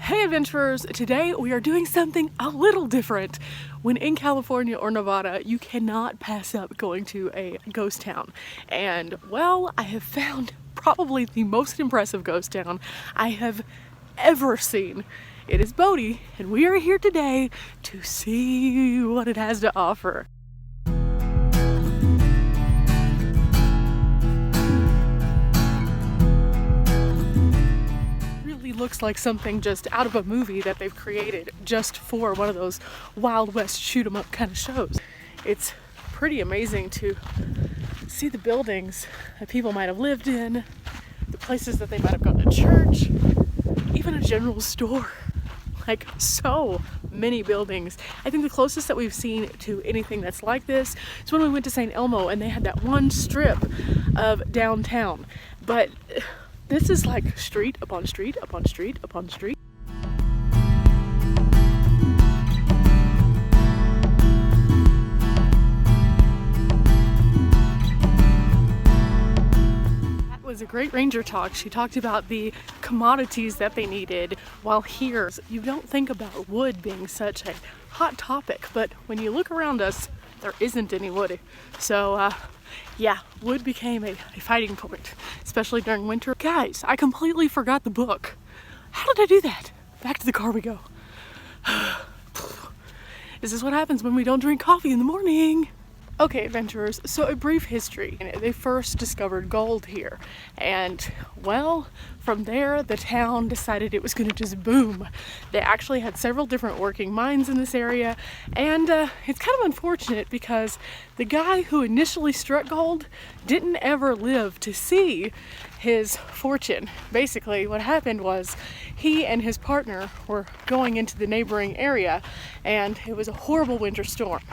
Hey adventurers, today we are doing something a little different. When in California or Nevada, you cannot pass up going to a ghost town. And well, I have found probably the most impressive ghost town I have ever seen. It is Bodie, and we are here today to see what it has to offer. Looks like something just out of a movie that they've created just for one of those Wild West shoot 'em up kind of shows. It's pretty amazing to see the buildings that people might have lived in, the places that they might have gone to church, even a general store. Like so many buildings. I think the closest that we've seen to anything that's like this is when we went to St. Elmo and they had that one strip of downtown. But this is like street upon street upon street upon street. That was a great ranger talk. She talked about the commodities that they needed, while here you don't think about wood being such a hot topic, but when you look around us, there isn't any wood. So yeah, wood became a fighting point, especially during winter. Guys, I completely forgot the book. How did I do that? Back to the car we go. This is what happens when we don't drink coffee in the morning. Okay, adventurers, so a brief history. They first discovered gold here, and well, from there the town decided it was going to just boom. They actually had several different working mines in this area, and it's kind of unfortunate because the guy who initially struck gold didn't ever live to see his fortune. Basically, what happened was he and his partner were going into the neighboring area, and it was a horrible winter storm.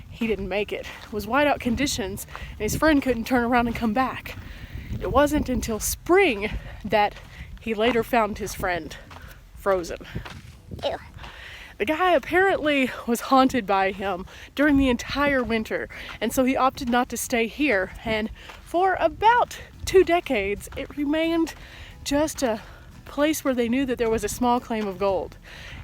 He didn't make it. It was whiteout conditions, and his friend couldn't turn around and come back. It wasn't until spring that he later found his friend frozen. Ew. The guy apparently was haunted by him during the entire winter, and so he opted not to stay here. And for about 2 decades, it remained just a place where they knew that there was a small claim of gold.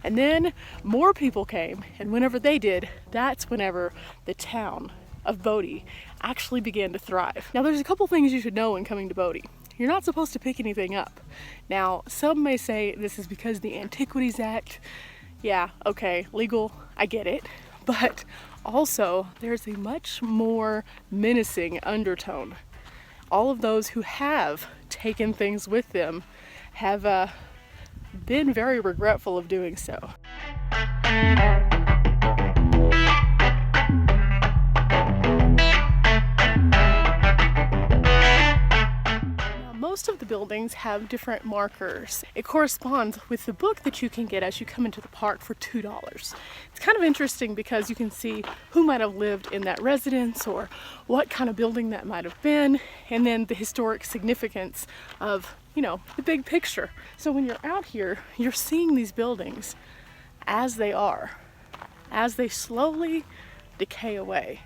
And then more people came, and whenever they did, that's whenever the town of Bodie actually began to thrive. Now there's a couple things you should know when coming to Bodie. You're not supposed to pick anything up. Now some may say this is because the Antiquities Act. Yeah, okay, legal, I get it. But also there's a much more menacing undertone. All of those who have taken things with them have been very regretful of doing so. Most of the buildings have different markers. It corresponds with the book that you can get as you come into the park for $2. It's kind of interesting because you can see who might have lived in that residence or what kind of building that might have been, and then the historic significance of, you know, the big picture. So when you're out here, you're seeing these buildings as they are, as they slowly decay away.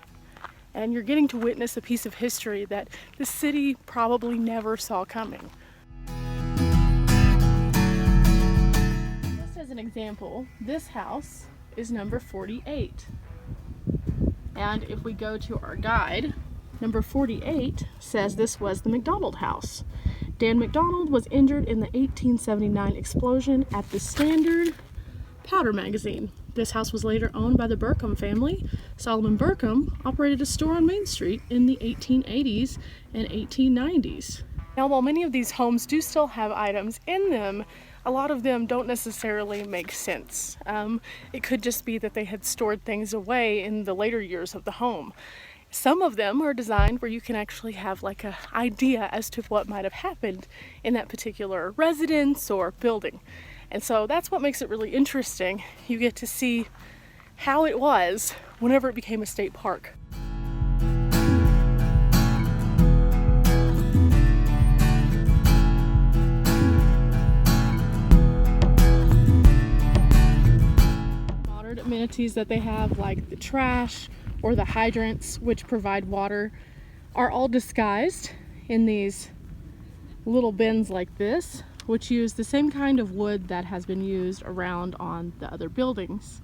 And you're getting to witness a piece of history that the city probably never saw coming. Just as an example, this house is number 48. And if we go to our guide, number 48 says this was the McDonald house. Dan McDonald was injured in the 1879 explosion at the Standard Powder magazine. This house was later owned by the Burkham family. Solomon Burkham operated a store on Main Street in the 1880s and 1890s. Now, while many of these homes do still have items in them, a lot of them don't necessarily make sense. It could just be that they had stored things away in the later years of the home. Some of them are designed where you can actually have like an idea as to what might have happened in that particular residence or building. And so that's what makes it really interesting. You get to see how it was whenever it became a state park. Modern amenities that they have, like the trash or the hydrants, which provide water, are all disguised in these little bins like this, which used the same kind of wood that has been used around on the other buildings.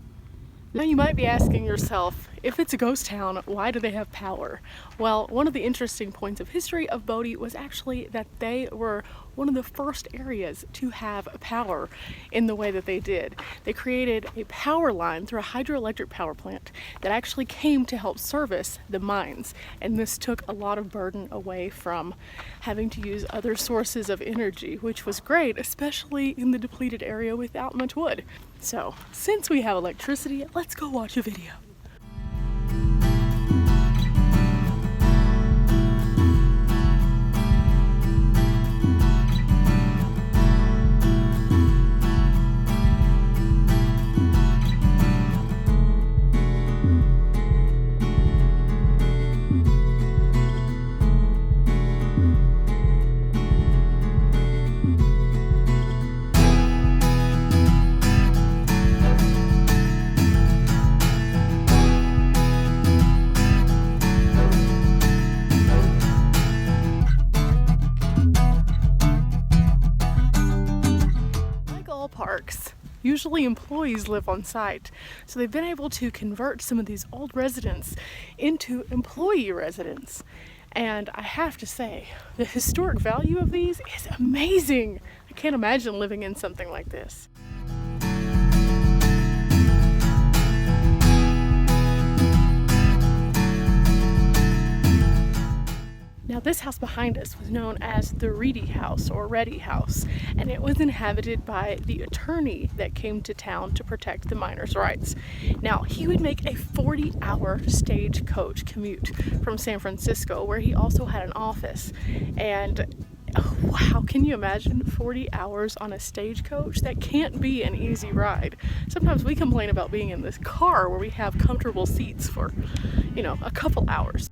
Now you might be asking yourself, if it's a ghost town, why do they have power? Well, one of the interesting points of history of Bodie was actually that they were one of the first areas to have power in the way that they did. They created a power line through a hydroelectric power plant that actually came to help service the mines. And this took a lot of burden away from having to use other sources of energy, which was great, especially in the depleted area without much wood. So, since we have electricity, let's go watch a video. Parks. Usually employees live on site, so they've been able to convert some of these old residents into employee residents. And I have to say, the historic value of these is amazing. I can't imagine living in something like this. Now this house behind us was known as the Reedy House or Reddy House, and it was inhabited by the attorney that came to town to protect the miners' rights. Now he would make a 40-hour stagecoach commute from San Francisco, where he also had an office. And oh, wow, can you imagine 40 hours on a stagecoach? That can't be an easy ride. Sometimes we complain about being in this car where we have comfortable seats for, you know, a couple hours.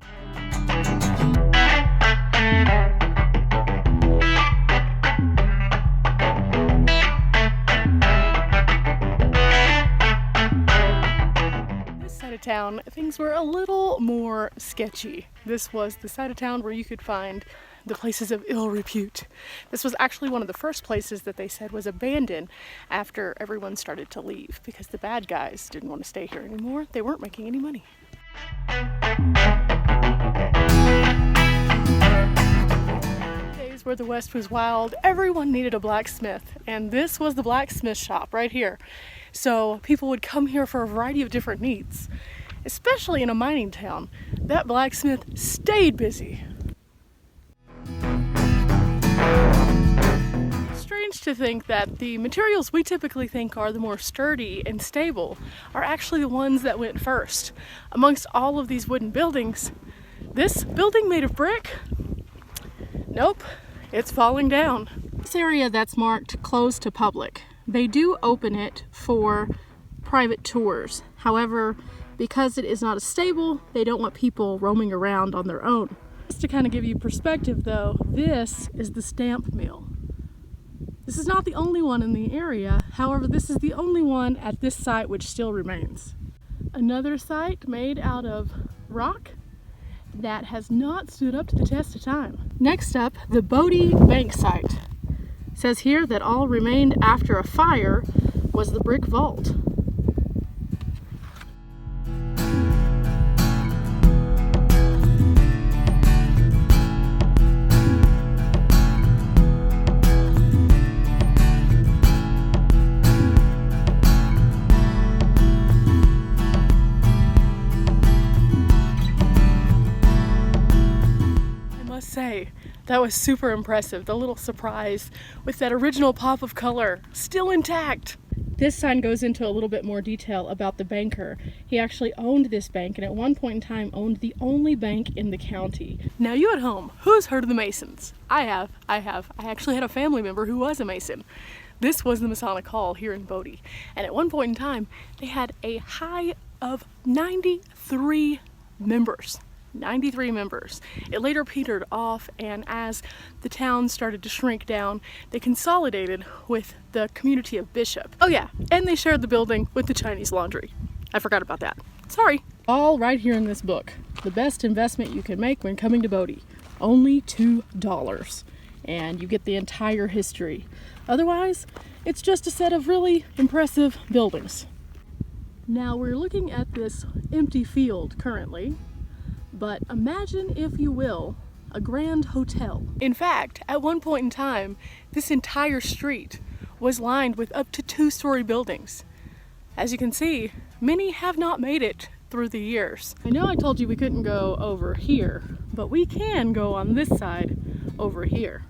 This side of town, things were a little more sketchy. This was the side of town where you could find the places of ill repute. This was actually one of the first places that they said was abandoned after everyone started to leave because the bad guys didn't want to stay here anymore. They weren't making any money. Days where the West was wild, everyone needed a blacksmith, and this was the blacksmith shop right here. So people would come here for a variety of different needs, especially in a mining town. That blacksmith stayed busy. Strange to think that the materials we typically think are the more sturdy and stable are actually the ones that went first. Amongst all of these wooden buildings, this building made of brick, nope, it's falling down. This area that's marked closed to public, they do open it for private tours. However, because it is not as stable, they don't want people roaming around on their own. Just to kind of give you perspective though, this is the stamp mill. This is not the only one in the area, however this is the only one at this site which still remains. Another site made out of rock that has not stood up to the test of time. Next up, the Bodie Bank site. It says here that all remained after a fire was the brick vault. Say that was super impressive. The little surprise with that original pop of color still intact. This sign goes into a little bit more detail about the banker. He actually owned this bank and at one point in time owned the only bank in the county. Now you at home, who's heard of the Masons? I have. I actually had a family member who was a Mason. This was the Masonic Hall here in Bodie, and at one point in time they had a high of 93 members. 93 members. It later petered off, and as the town started to shrink down, they consolidated with the community of Bishop. Oh yeah, and they shared the building with the Chinese Laundry. I forgot about that. Sorry. All right here in this book. The best investment you can make when coming to Bodie. Only $2. and you get the entire history. Otherwise, it's just a set of really impressive buildings. Now we're looking at this empty field currently, but imagine, if you will, a grand hotel. In fact, at one point in time, this entire street was lined with up to 2-story buildings. As you can see, many have not made it through the years. I know I told you we couldn't go over here, but we can go on this side over here.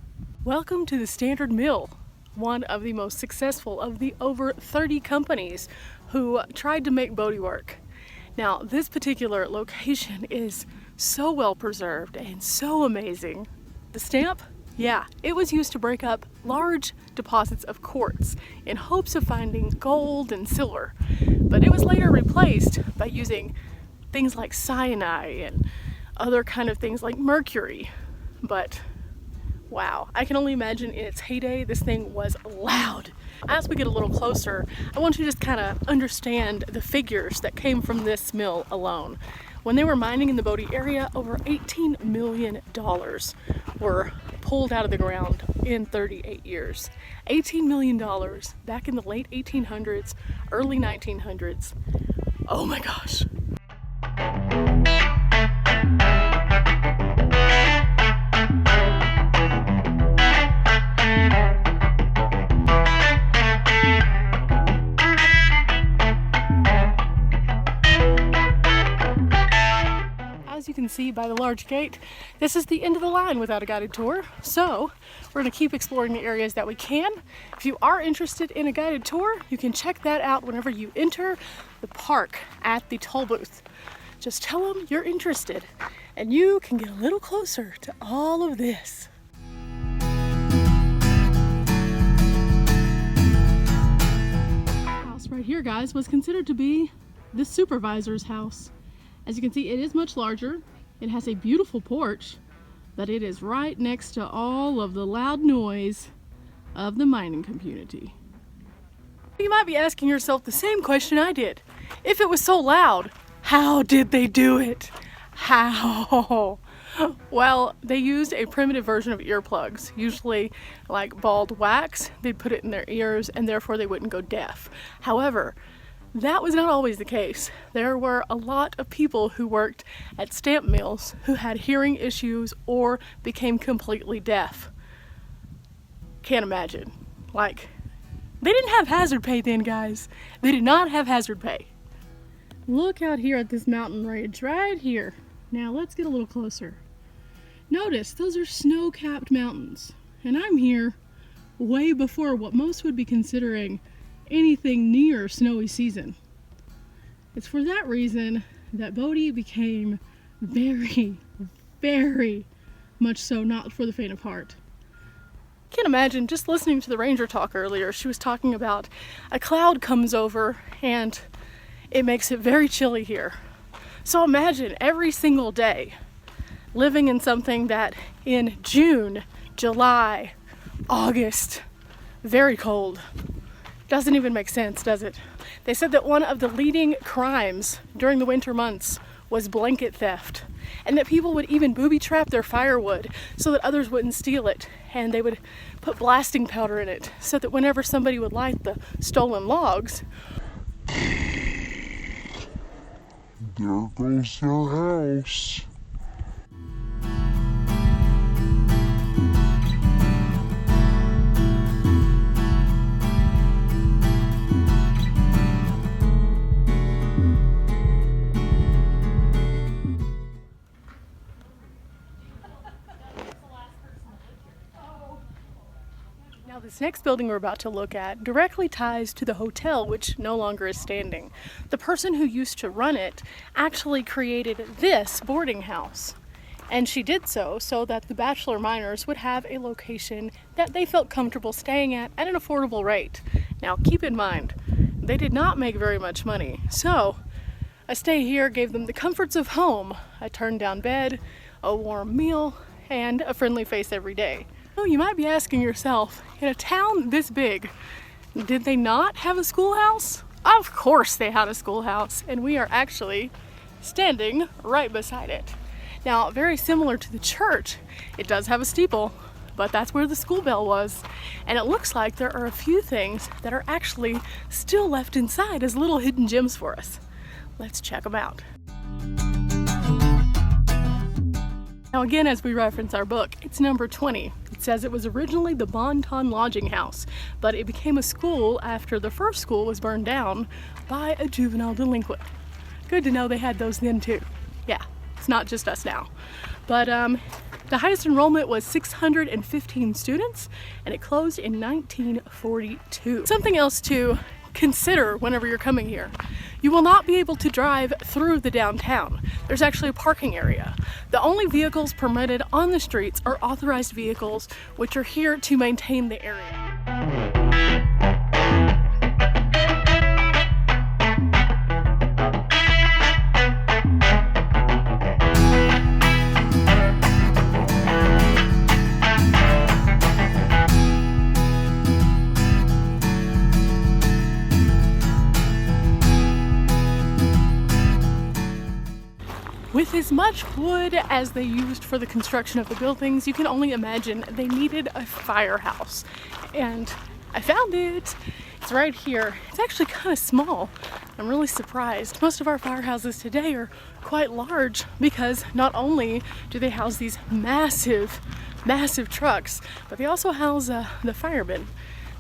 Welcome to the Standard Mill, one of the most successful of the over 30 companies who tried to make Bodie work. Now, this particular location is so well preserved and so amazing. The stamp? Yeah, it was used to break up large deposits of quartz in hopes of finding gold and silver, but it was later replaced by using things like cyanide and other kind of things like mercury. But wow, I can only imagine in its heyday this thing was loud. As we get a little closer, I want you to just kind of understand the figures that came from this mill alone. When they were mining in the Bodie area, over $18 million were pulled out of the ground in 38 years. $18 million back in the late 1800s, early 1900s. Oh my gosh. As you can see by the large gate, this is the end of the line without a guided tour. So we're going to keep exploring the areas that we can. If you are interested in a guided tour, you can check that out whenever you enter the park at the toll booth. Just tell them you're interested and you can get a little closer to all of this. House right here, guys, was considered to be the supervisor's house. As you can see, it is much larger. It has a beautiful porch, but it is right next to all of the loud noise of the mining community. You might be asking yourself the same question I did. If it was so loud, how did they do it? How? Well, they used a primitive version of earplugs, usually like bald wax. They'd put it in their ears and therefore they wouldn't go deaf. However, that was not always the case. There were a lot of people who worked at stamp mills who had hearing issues or became completely deaf. Can't imagine. Like, they didn't have hazard pay then, guys. They did not have hazard pay. Look out here at this mountain range right here. Now let's get a little closer. Notice those are snow-capped mountains, and I'm here way before what most would be considering anything near snowy season. It's for that reason that Bodie became very, very much so not for the faint of heart. Can't imagine, just listening to the ranger talk earlier, she was talking about a cloud comes over and it makes it very chilly here. So imagine every single day living in something that in June, July, August, very cold. Doesn't even make sense, does it? They said that one of the leading crimes during the winter months was blanket theft, and that people would even booby trap their firewood so that others wouldn't steal it, and they would put blasting powder in it so that whenever somebody would light the stolen logs, there goes your house. Now this next building we're about to look at directly ties to the hotel, which no longer is standing. The person who used to run it actually created this boarding house. And she did so that the bachelor miners would have a location that they felt comfortable staying at an affordable rate. Now keep in mind, they did not make very much money. So a stay here gave them the comforts of home, a turned down bed, a warm meal, and a friendly face every day. So you might be asking yourself, in a town this big, did they not have a schoolhouse? Of course they had a schoolhouse, and we are actually standing right beside it. Now, very similar to the church, it does have a steeple, but that's where the school bell was. And it looks like there are a few things that are actually still left inside as little hidden gems for us. Let's check them out. Now again, as we reference our book, it's number 20. It says it was originally the Bon Ton Lodging House, but it became a school after the first school was burned down by a juvenile delinquent. Good to know they had those then too. Yeah, it's not just us now. But the highest enrollment was 615 students, and it closed in 1942. Something else to consider whenever you're coming here. You will not be able to drive through the downtown. There's actually a parking area. The only vehicles permitted on the streets are authorized vehicles, which are here to maintain the area. With as much wood as they used for the construction of the buildings, you can only imagine they needed a firehouse. And I found it. It's right here. It's actually kind of small. I'm really surprised. Most of our firehouses today are quite large because not only do they house these massive trucks, but they also house the firemen.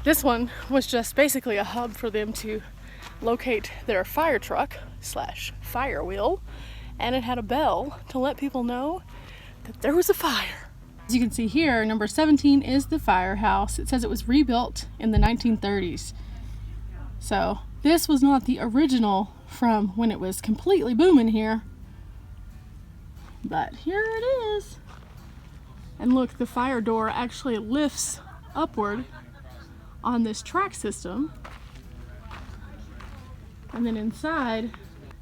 This one was just basically a hub for them to locate their fire truck / fire wheel. And it had a bell to let people know that there was a fire. As you can see here, number 17 is the firehouse. It says it was rebuilt in the 1930s. So this was not the original from when it was completely booming here. But here it is. And look, the fire door actually lifts upward on this track system. And then inside,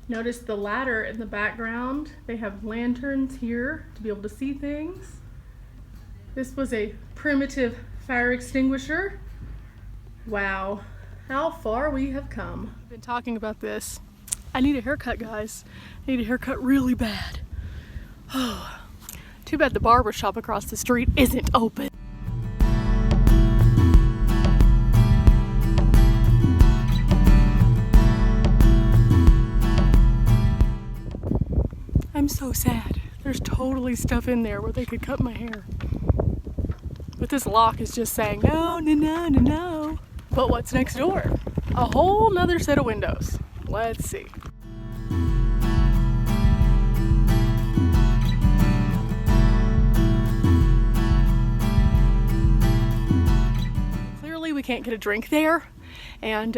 notice the ladder in the background. They have lanterns here to be able to see things. This was a primitive fire extinguisher. Wow, how far we have come. I've been talking about this. I need a haircut, guys. I need a haircut really bad. Oh, too bad the barber shop across the street isn't open. I'm so sad. There's totally stuff in there where they could cut my hair. But this lock is just saying, no, no, no, no, no. But what's next door? A whole nother set of windows. Let's see. Clearly we can't get a drink there, and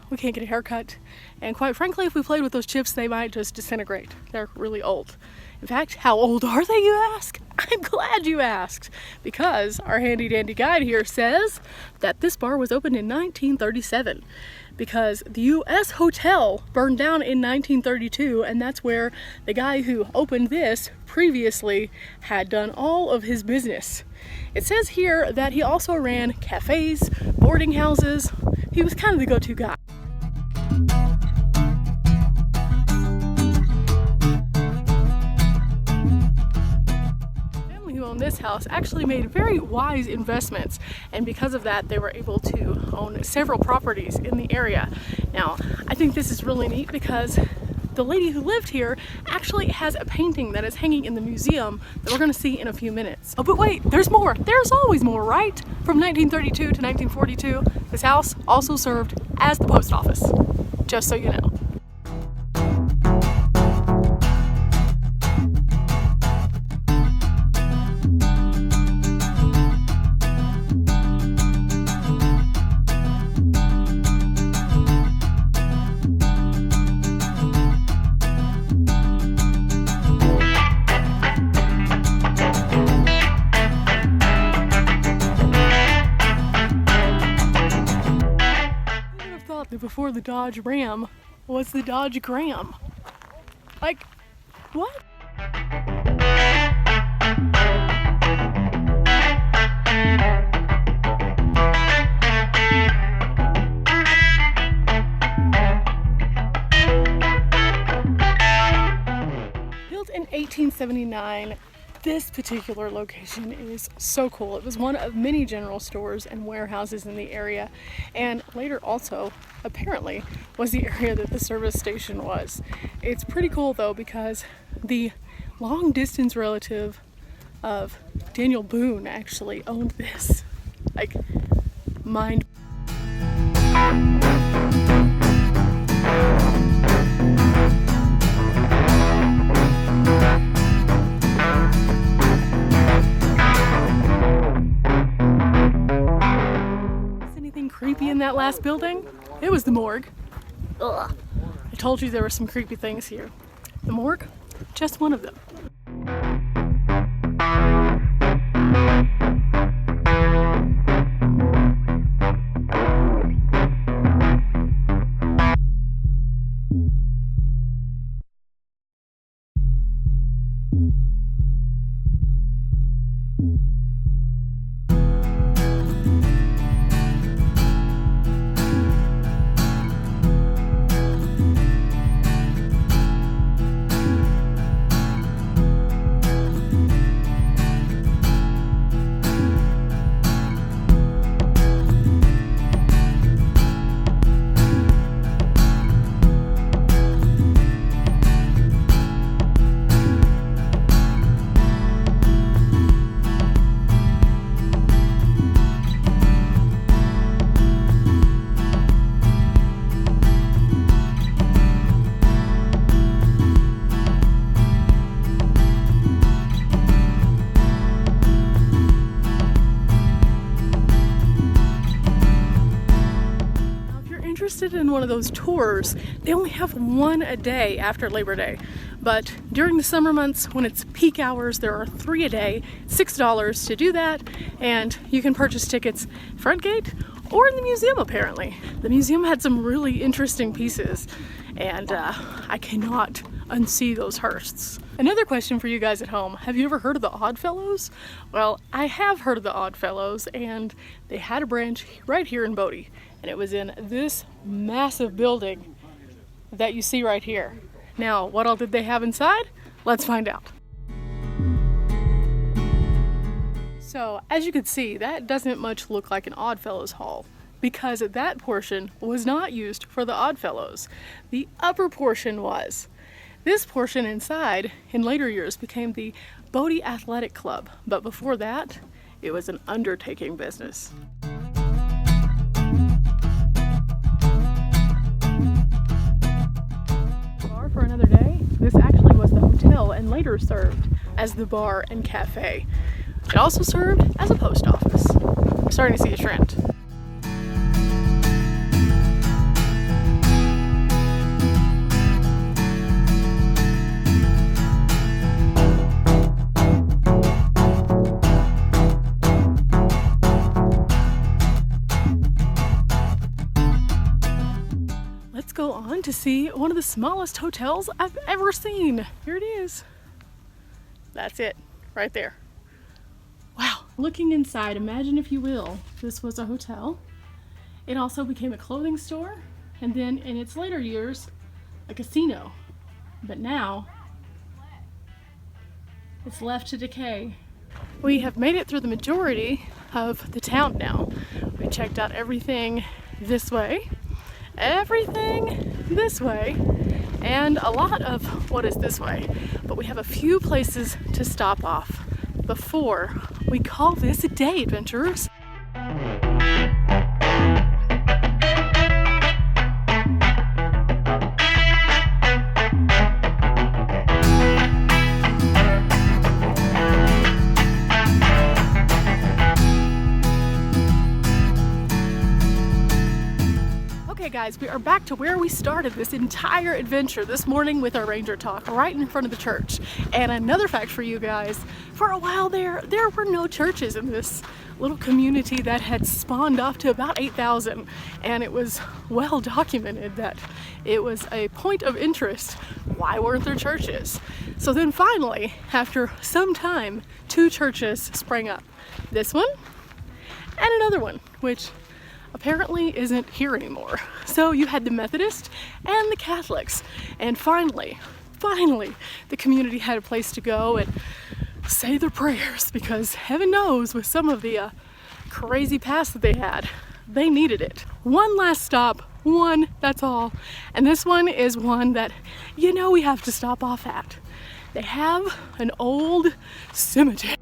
we can't get a haircut. And quite frankly, if we played with those chips, they might just disintegrate. They're really old. In fact, how old are they, you ask? I'm glad you asked, because our handy dandy guide here says that this bar was opened in 1937, because the U.S. Hotel burned down in 1932, and that's where the guy who opened this previously had done all of his business. It says here that he also ran cafes, boarding houses. He was kind of the go-to guy. This house actually made very wise investments, and because of that they were able to own several properties in the area. Now I think this is really neat because the lady who lived here actually has a painting that is hanging in the museum that we're going to see in a few minutes. Oh, but wait, there's more. There's always more, right? From 1932 to 1942, this house also served as the post office, just so you know. Before the Dodge Ram was the Dodge Gram. Like, what? Built in 1879, This particular location is so cool. It was one of many general stores and warehouses in the area, and later also apparently was the area that the service station was. It's pretty cool though, because the long distance relative of Daniel Boone actually owned this. Like, mind. Anything creepy in that last building? It was the morgue. Ugh. I told you there were some creepy things here. The morgue? Just one of them. In one of those tours, they only have one a day after Labor Day, but during the summer months when it's peak hours, there are 3 a day, $6 to do that, and you can purchase tickets front gate or in the museum. Apparently the museum had some really interesting pieces, and I cannot unsee those hearsts. Another question for you guys at home: have you ever heard of the Oddfellows? Well, I have heard of the Oddfellows, and they had a branch right here in Bodie, and it was in this massive building that you see right here. Now, what all did they have inside? Let's find out. So, as you can see, that doesn't much look like an Oddfellows haul, because that portion was not used for the Oddfellows. The upper portion was. This portion inside, in later years, became the Bodie Athletic Club, but before that, it was an undertaking business. For another day, this actually was the hotel and later served as the bar and cafe. It also served as a post office. I'm starting to see a trend. Let's go on to see one of the smallest hotels I've ever seen. Here it is. That's it, right there. Wow. Looking inside, imagine if you will, this was a hotel. It also became a clothing store, and then in its later years, a casino. But now, it's left to decay. We have made it through the majority of the town now. We checked out everything this way, everything this way, and a lot of what is this way. But we have a few places to stop off before we call this a day, adventurers. Okay guys, we are back to where we started this entire adventure this morning with our ranger talk, right in front of the church. And another fact for you guys, for a while there were no churches in this little community that had spawned off to about 8,000, and it was well documented that it was a point of interest. Why weren't there churches? So then finally, after some time, 2 churches sprang up. This one and another one, which apparently isn't here anymore. So you had the Methodist and the Catholics, and finally the community had a place to go, and say their prayers, because heaven knows with some of the crazy past that they had, they needed it. One last stop, one, that's all. And this one is one that, you know, we have to stop off at. They have an old cemetery.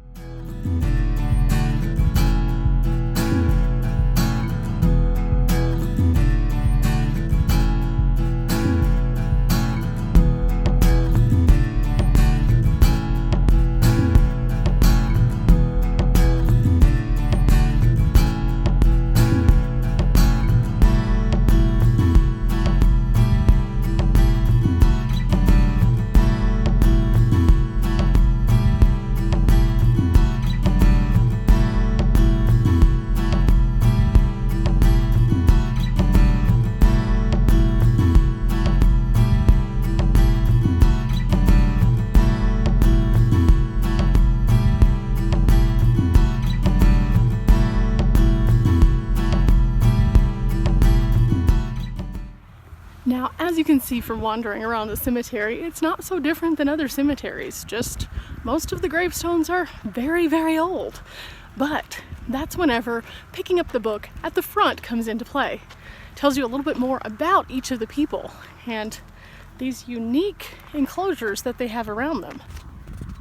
Now, as you can see from wandering around the cemetery, it's not so different than other cemeteries, just most of the gravestones are very, very old. But that's whenever picking up the book at the front comes into play. It tells you a little bit more about each of the people and these unique enclosures that they have around them.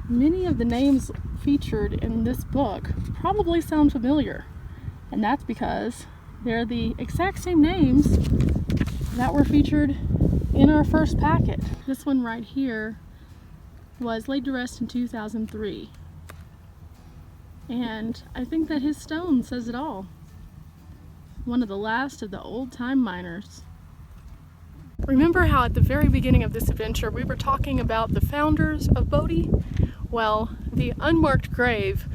Many of the names featured in this book probably sound familiar, and that's because they're the exact same names that were featured in our first packet. This one right here was laid to rest in 2003. And I think that his stone says it all. One of the last of the old-time miners. Remember how at the very beginning of this adventure we were talking about the founders of Bodie? Well, the unmarked grave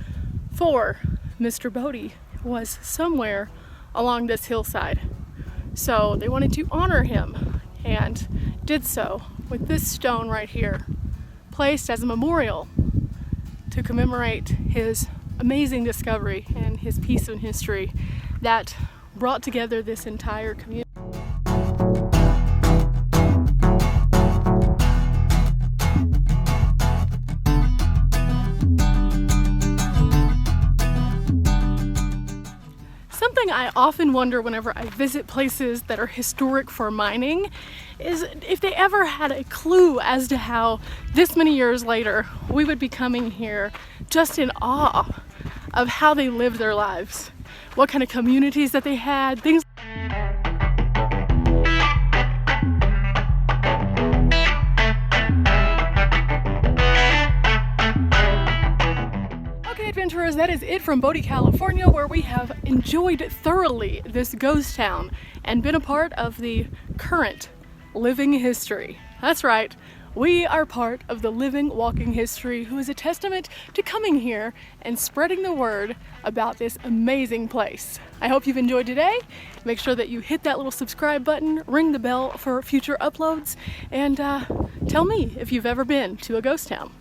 for Mr. Bodie was somewhere along this hillside. So they wanted to honor him and did so with this stone right here, placed as a memorial to commemorate his amazing discovery and his piece of history that brought together this entire community. Something I often wonder whenever I visit places that are historic for mining is if they ever had a clue as to how this many years later we would be coming here just in awe of how they lived their lives, what kind of communities that they had, things. Adventurers, that is it from Bodie, California, where we have enjoyed thoroughly this ghost town and been a part of the current living history. That's right, we are part of the living, walking history who is a testament to coming here and spreading the word about this amazing place. I hope you've enjoyed today. Make sure that you hit that little subscribe button, ring the bell for future uploads, and tell me if you've ever been to a ghost town.